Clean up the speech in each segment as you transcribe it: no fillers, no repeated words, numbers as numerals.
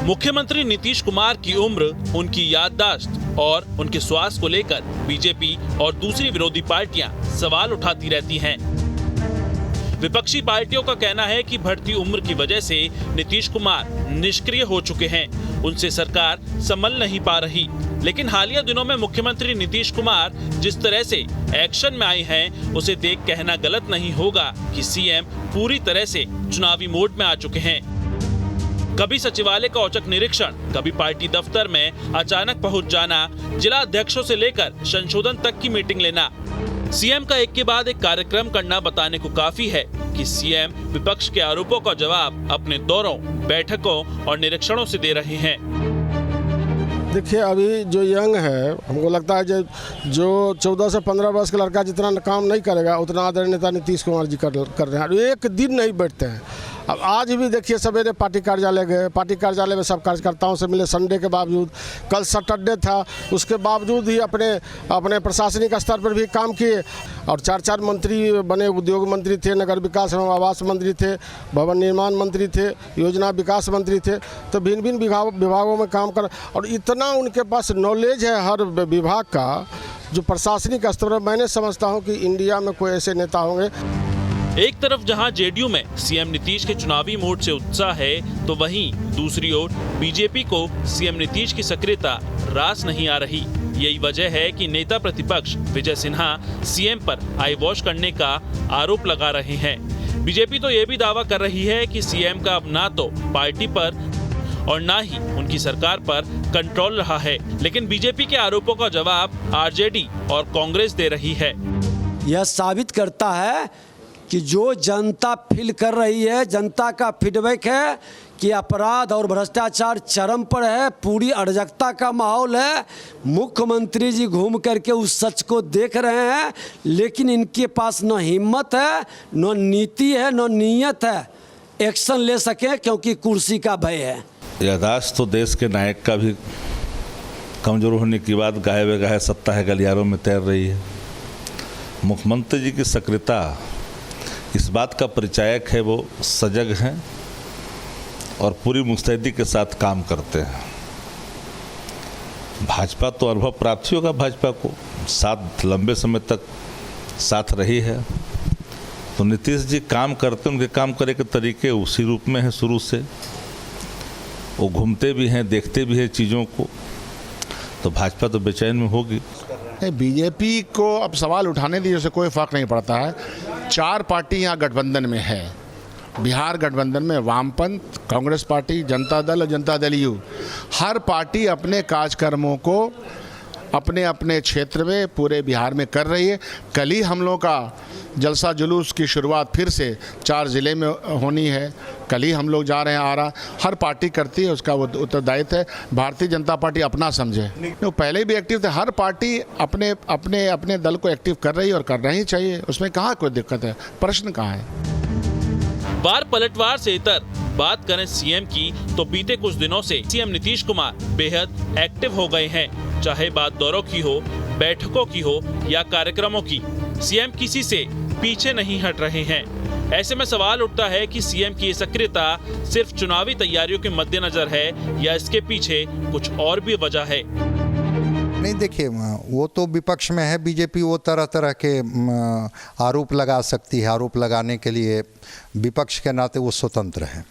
मुख्यमंत्री नीतीश कुमार की उम्र, उनकी याददाश्त और उनके स्वास्थ्य को लेकर बीजेपी और दूसरी विरोधी पार्टियां सवाल उठाती रहती हैं। विपक्षी पार्टियों का कहना है कि बढ़ती उम्र की वजह से नीतीश कुमार निष्क्रिय हो चुके हैं, उनसे सरकार संभल नहीं पा रही। लेकिन हालिया दिनों में मुख्यमंत्री नीतीश कुमार जिस तरह से एक्शन में आए हैं, उसे देख कहना गलत नहीं होगा कि सीएम पूरी तरह से चुनावी मोड में आ चुके हैं। कभी सचिवालय का औचक निरीक्षण, कभी पार्टी दफ्तर में अचानक पहुंच जाना, जिला अध्यक्षों से लेकर संशोधन तक की मीटिंग लेना। सीएम का एक के बाद एक कार्यक्रम करना बताने को काफी है कि सीएम विपक्ष के आरोपों का जवाब अपने दौरों, बैठकों और निरीक्षणों से दे रहे हैं। देखिए, अभी जो यंग है, हमको लगता है जो 14 से 15 वर्ष का लड़का जितना काम नहीं करेगा उतना आदरणीय नेता नीतीश कुमार जी कर रहे हैं। एक दिन नहीं बैठते हैं। अब आज भी देखिए, सवेरे पार्टी कार्यालय गए, पार्टी कार्यालय में सब कार्यकर्ताओं से मिले, संडे के बावजूद। कल सैटरडे था, उसके बावजूद ही अपने प्रशासनिक स्तर पर भी काम किए। और 4 मंत्री बने, उद्योग मंत्री थे, नगर विकास एवं आवास मंत्री थे, भवन निर्माण मंत्री थे, योजना विकास मंत्री थे। तो भिन्न भिन्न विभागों में काम कर, और इतना उनके पास नॉलेज है हर विभाग का, जो प्रशासनिक स्तर पर मैंने समझता हूँ कि इंडिया में कोई ऐसे नेता होंगे। एक तरफ जहां जेडीयू में सीएम नीतीश के चुनावी मोड से उत्साह है, तो वहीं दूसरी ओर बीजेपी को सीएम नीतीश की सक्रियता रास नहीं आ रही। यही वजह है कि नेता प्रतिपक्ष विजय सिन्हा सीएम पर आई वॉश करने का आरोप लगा रहे हैं। बीजेपी तो ये भी दावा कर रही है कि सीएम का अब ना तो पार्टी पर और ना ही उनकी सरकार पर कंट्रोल रहा है। लेकिन बीजेपी के आरोपों का जवाब आरजेडी और कांग्रेस दे रही है। यह साबित करता है कि जो जनता फील कर रही है, जनता का फीडबैक है कि अपराध और भ्रष्टाचार चरम पर है, पूरी अराजकता का माहौल है। मुख्यमंत्री जी घूम करके उस सच को देख रहे हैं, लेकिन इनके पास न हिम्मत है, न नीति है, न नीयत है एक्शन ले सके, क्योंकि कुर्सी का भय है। याददाश्त तो देश के नायक का भी कमजोर होने की बात गाहे बेगाहे सत्ता है गलियारों में तैर रही है। मुख्यमंत्री जी की सक्रियता इस बात का परिचायक है, वो सजग हैं और पूरी मुस्तैदी के साथ काम करते हैं। भाजपा तो अनुभव प्राप्त होगा, भाजपा को साथ लंबे समय तक साथ रही है। तो नीतीश जी काम करते, उनके काम करे के तरीके उसी रूप में है शुरू से। वो घूमते भी हैं, देखते भी हैं चीज़ों को, तो भाजपा तो बेचैन में होगी। बीजेपी को अब सवाल उठाने दीजिए, उससे कोई फर्क नहीं पड़ता है। 4 पार्टी यहाँ गठबंधन में है। बिहार गठबंधन में वामपंथ, कांग्रेस पार्टी, जनता दल और Janata Dal you, her party अपने कार्यक्रमों को अपने अपने क्षेत्र में पूरे बिहार में कर रही है। कल ही हम लोग का जलसा जुलूस की शुरुआत फिर से 4 ज़िले में होनी है। कल ही हम लोग जा रहे हैं आरा। हर पार्टी करती है, उसका वो उत्तरदायित्व है। भारतीय जनता पार्टी अपना समझे, वो पहले भी एक्टिव थे। हर पार्टी अपने अपने अपने दल को एक्टिव कर रही है और करना ही चाहिए, उसमें कहाँ कोई दिक्कत है, प्रश्न कहाँ है। बार पलटवार से इतर बात करें सीएम की, तो बीते कुछ दिनों से सीएम नीतीश कुमार बेहद एक्टिव हो गए हैं। चाहे बात दौरों की हो, बैठकों की हो या कार्यक्रमों की, सीएम किसी से पीछे नहीं हट रहे हैं। ऐसे में सवाल उठता है कि सीएम की ये सक्रियता सिर्फ चुनावी तैयारियों के मद्देनजर है या इसके पीछे कुछ और भी वजह है। नहीं, देखिए, वो तो विपक्ष में है बीजेपी, वो तरह तरह के आरोप लगा सकती है। आरोप लगाने के लिए विपक्ष के नाते वो स्वतंत्र है।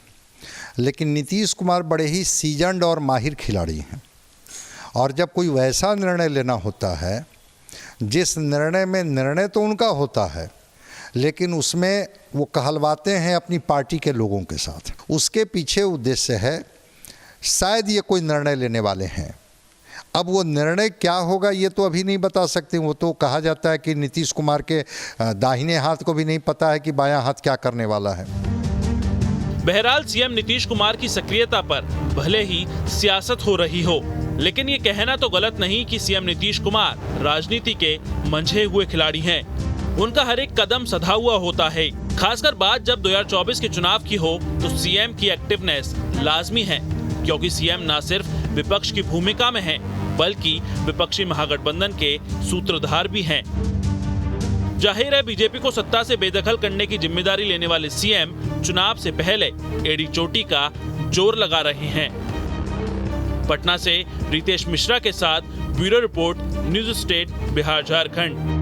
लेकिन नीतीश कुमार बड़े ही सीजन्ड और माहिर खिलाड़ी हैं, और जब कोई वैसा निर्णय लेना होता है, जिस निर्णय तो उनका होता है, लेकिन उसमें वो कहलवाते हैं अपनी पार्टी के लोगों के साथ। उसके पीछे उद्देश्य है, शायद ये कोई निर्णय लेने वाले हैं। अब वो निर्णय क्या होगा ये तो अभी नहीं बता सकते। वो तो कहा जाता है कि नीतीश कुमार के दाहिने हाथ को भी नहीं पता है कि बायां हाथ क्या करने वाला है। बहरहाल सीएम नीतीश कुमार की सक्रियता पर भले ही सियासत हो रही हो, लेकिन ये कहना तो गलत नहीं कि सीएम नीतीश कुमार राजनीति के मंझे हुए खिलाड़ी हैं। उनका हर एक कदम सधा हुआ होता है। खासकर बात जब 2024 के चुनाव की हो, तो सीएम की एक्टिवनेस लाजमी है, क्योंकि सीएम न सिर्फ विपक्ष की भूमिका में हैं, बल्कि विपक्षी महागठबंधन के सूत्रधार भी हैं। जाहिर है बीजेपी को सत्ता से बेदखल करने की जिम्मेदारी लेने वाले सीएम चुनाव से पहले एड़ी चोटी का जोर लगा रहे हैं। पटना से रितेश मिश्रा के साथ bureau report, news state, Bihar Jharkhand.